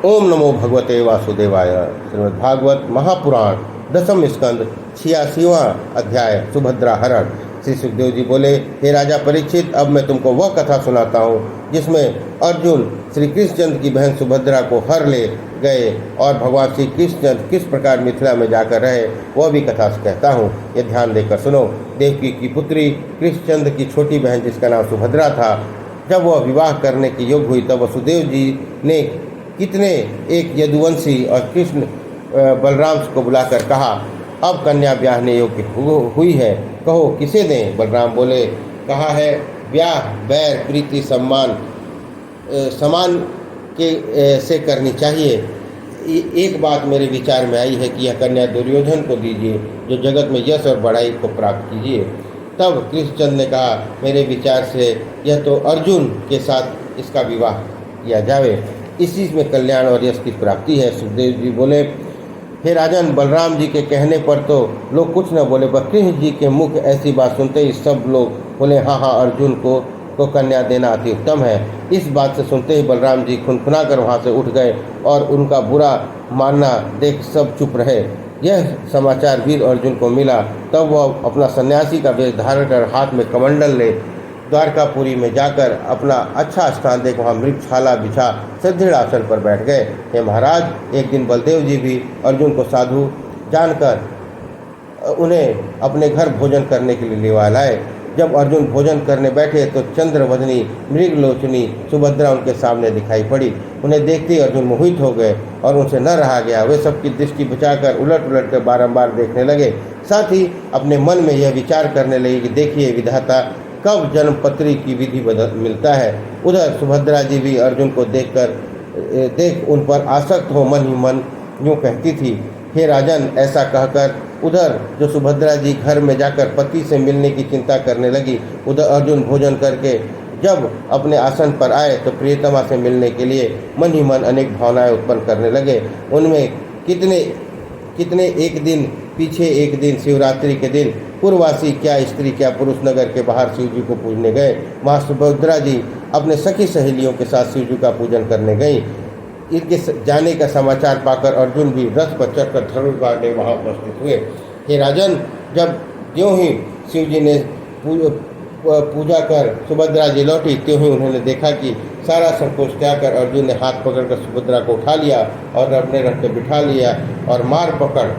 ओम नमो भगवते वासुदेवाय। श्रीमद्भागवत महापुराण दसम स्कंद 86वां अध्याय सुभद्रा हरण। श्री सुखदेव जी बोले, हे राजा परीक्षित, अब मैं तुमको वह कथा सुनाता हूँ जिसमें अर्जुन श्री कृष्णचंद्र की बहन सुभद्रा को हर ले गए और भगवान श्री कृष्णचंद्र किस प्रकार मिथिला में जाकर रहे, वह भी कथा कहता हूँ। ये ध्यान देकर सुनो। देवकी की पुत्री कृष्णचंद्र की छोटी बहन जिसका नाम सुभद्रा था, जब वह विवाह करने के योग्य हुई तब वसुदेव जी ने कितने एक यदुवंशी और कृष्ण बलराम को बुलाकर कहा, अब कन्या ब्याहने योग्य हुई है, कहो किसे दें। बलराम बोले, कहा है ब्याह बैर प्रीति सम्मान समान के से करनी चाहिए। एक बात मेरे विचार में आई है कि यह कन्या दुर्योधन को दीजिए, जो जगत में यश और बढ़ाई को प्राप्त कीजिए। तब कृष्णचंद्र ने कहा, मेरे विचार से यह तो अर्जुन के साथ इसका विवाह किया जावे, इसी में कल्याण और यश की प्राप्ति है। सुखदेव जी बोले, हे राजन, बलराम जी के कहने पर तो लोग कुछ न बोले, पर कृष्ण जी के मुख ऐसी बात सुनते ही सब लोग बोले, हाँ हाँ, अर्जुन को कन्या देना अति उत्तम है। इस बात से सुनते ही बलराम जी खुनखुना कर वहाँ से उठ गए और उनका बुरा मानना देख सब चुप रहे। यह समाचार वीर अर्जुन को मिला, तब वह अपना सन्यासी का वेश धारण कर हाथ में कमंडल ले द्वारकापुरी में जाकर अपना अच्छा स्थान देख वहाँ मृगशाला बिछा सदृढ़ आसन पर बैठ गए। हे महाराज, एक दिन बलदेव जी भी अर्जुन को साधु जानकर उन्हें अपने घर भोजन करने के लिए लेवा लाए। जब अर्जुन भोजन करने बैठे तो चंद्रवदनी मृगलोचनी सुभद्रा उनके सामने दिखाई पड़ी। उन्हें देखते ही अर्जुन मोहित हो गए और उनसे न रहा गया। वे सबकी दृष्टि बचाकर उलट उलट कर बारंबार देखने लगे। साथ ही अपने मन में यह विचार करने लगे कि देखिए विधाता, कब जन्मपत्री की विधि मिलता है। उधर सुभद्रा जी भी अर्जुन को देख उन पर आसक्त हो मन ही मन यूँ कहती थी, हे राजन। ऐसा कहकर उधर जो सुभद्रा जी घर में जाकर पति से मिलने की चिंता करने लगी, उधर अर्जुन भोजन करके जब अपने आसन पर आए तो प्रियतमा से मिलने के लिए मन ही मन अनेक भावनाएं उत्पन्न करने लगे। उनमें कितने एक दिन पीछे एक दिन शिवरात्रि के दिन पूर्ववासी क्या स्त्री क्या पुरुष नगर के बाहर शिव जी को पूजने गए। वहाँ सुभद्रा जी अपने सखी सहेलियों के साथ शिव जी का पूजन करने गई। इनके जाने का समाचार पाकर अर्जुन भी रथ पर चढ़कर धनुष बांधे वहाँ उपस्थित हुए। हे राजन, जब त्यों ही शिव जी ने पूजा कर सुभद्रा जी लौटी, त्यों ही उन्होंने देखा कि सारा संकोच त्याग कर अर्जुन ने हाथ पकड़कर सुभद्रा को उठा लिया और अपने रथ पर बिठा लिया और मार पकड़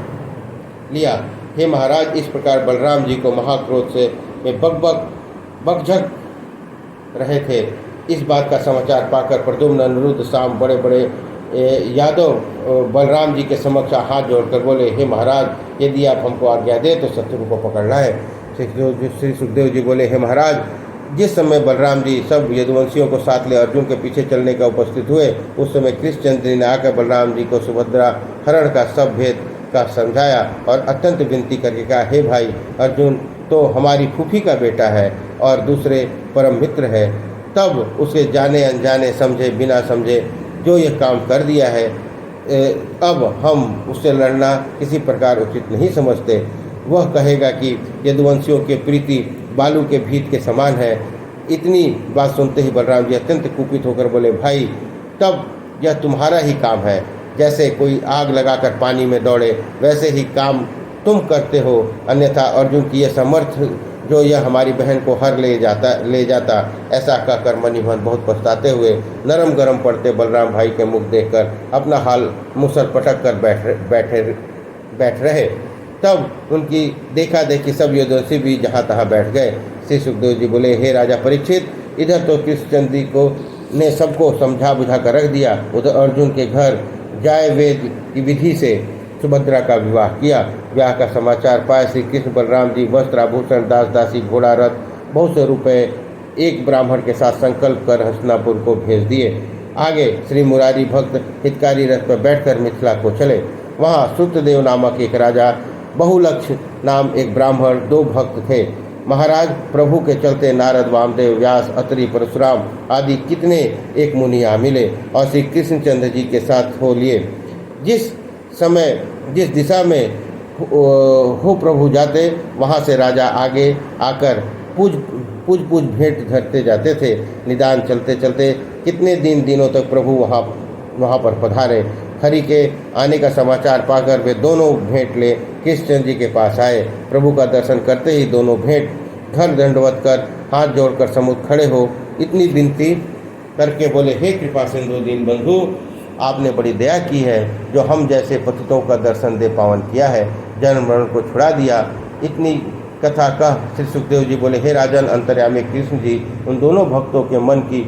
लिया। हे महाराज, इस प्रकार बलराम जी को महाक्रोध से बकझक रहे थे। इस बात का समाचार पाकर प्रद्युम्न, अनिरुद्ध, साम बड़े बड़े यादव बलराम जी के समक्ष हाथ जोड़कर बोले, हे महाराज, यदि आप हमको आज्ञा दे तो शत्रु को पकड़ना है। श्री सुखदेव जी बोले, हे महाराज, जिस समय बलराम जी सब यदुवंशियों को साथ ले अर्जुन के पीछे चलने का उपस्थित हुए, उस समय कृष्णचंद्र ने आकर बलराम जी को सुभद्रा हरण का सब भेद का समझाया और अत्यंत विनती करके कहा, हे भाई, अर्जुन तो हमारी फूफी का बेटा है और दूसरे परम मित्र है। तब उसे जाने अनजाने समझे बिना समझे जो ये काम कर दिया है, अब हम उससे लड़ना किसी प्रकार उचित नहीं समझते। वह कहेगा कि यदुवंशियों के प्रीति बालू के भीत के समान है। इतनी बात सुनते ही बलराम जी अत्यंत कुपित होकर बोले, भाई, तब यह तुम्हारा ही काम है। जैसे कोई आग लगाकर पानी में दौड़े, वैसे ही काम तुम करते हो, अन्यथा अर्जुन की यह समर्थ जो यह हमारी बहन को हर ले जाता। ऐसा कहकर मन ही मन बहुत पछताते हुए नरम गरम पड़ते बलराम भाई के मुख देखकर अपना हाल मुसर पटक कर बैठ रहे। तब उनकी देखा देखी सब यदुवंशी भी जहाँ तहाँ बैठ गए। श्री सुखदेव जी बोले, हे राजा परीक्षित, इधर तो कृष्णचंद्र जी को ने सबको समझा बुझा कर रख दिया, उधर अर्जुन के घर जाय वेद की विधि से सुभद्रा का विवाह किया। विवाह का समाचार पाए श्री कृष्ण बलराम जी वस्त्र आभूषण दास दासी घोड़ा रथ बहुत से रुपए एक ब्राह्मण के साथ संकल्प कर हस्तिनापुर को भेज दिए। आगे श्री मुरारी भक्त हितकारी रथ पर बैठकर मिथिला को चले। वहाँ सूत्रदेव नामक एक राजा, बहुलक्ष नाम एक ब्राह्मण, 2 भक्त थे। महाराज, प्रभु के चलते नारद, वामदेव, व्यास, अत्रि, परशुराम आदि कितने एक मुनि आ मिले और श्री कृष्णचंद्र जी के साथ हो लिए। जिस दिशा में हो प्रभु जाते, वहाँ से राजा आगे आकर पूज भेंट धरते जाते थे। निदान चलते चलते कितने दिनों तक प्रभु वहाँ वहाँ पर पधारे। हरि के आने का समाचार पाकर वे दोनों भेंट ले कृष्णचंद्र जी के पास आए। प्रभु का दर्शन करते ही दोनों भेंट घर दंडवत कर हाथ जोड़कर समुख खड़े हो इतनी विनती करके बोले, हे कृपा सिंधु दीन बंधु, आपने बड़ी दया की है, जो हम जैसे पतितों का दर्शन दे पावन किया है, जन्म मरण को छुड़ा दिया। इतनी कथा कह श्री सुखदेव जी बोले, हे राजन अंतर्यामी कृष्ण जी, उन दोनों भक्तों के मन की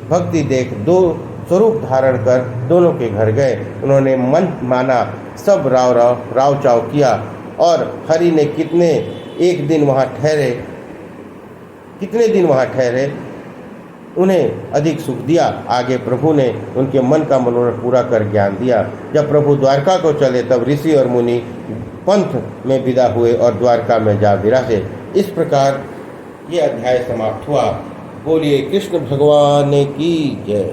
भक्ति देख दो स्वरूप धारण कर दोनों के घर गए। उन्होंने मन माना सब राव चाव किया और हरि ने कितने दिन वहाँ ठहरे उन्हें अधिक सुख दिया। आगे प्रभु ने उनके मन का मनोरथ पूरा कर ज्ञान दिया। जब प्रभु द्वारका को चले तब ऋषि और मुनि पंथ में विदा हुए और द्वारका में जा विराजे। इस प्रकार ये अध्याय समाप्त हुआ। बोलिए कृष्ण भगवान की जय।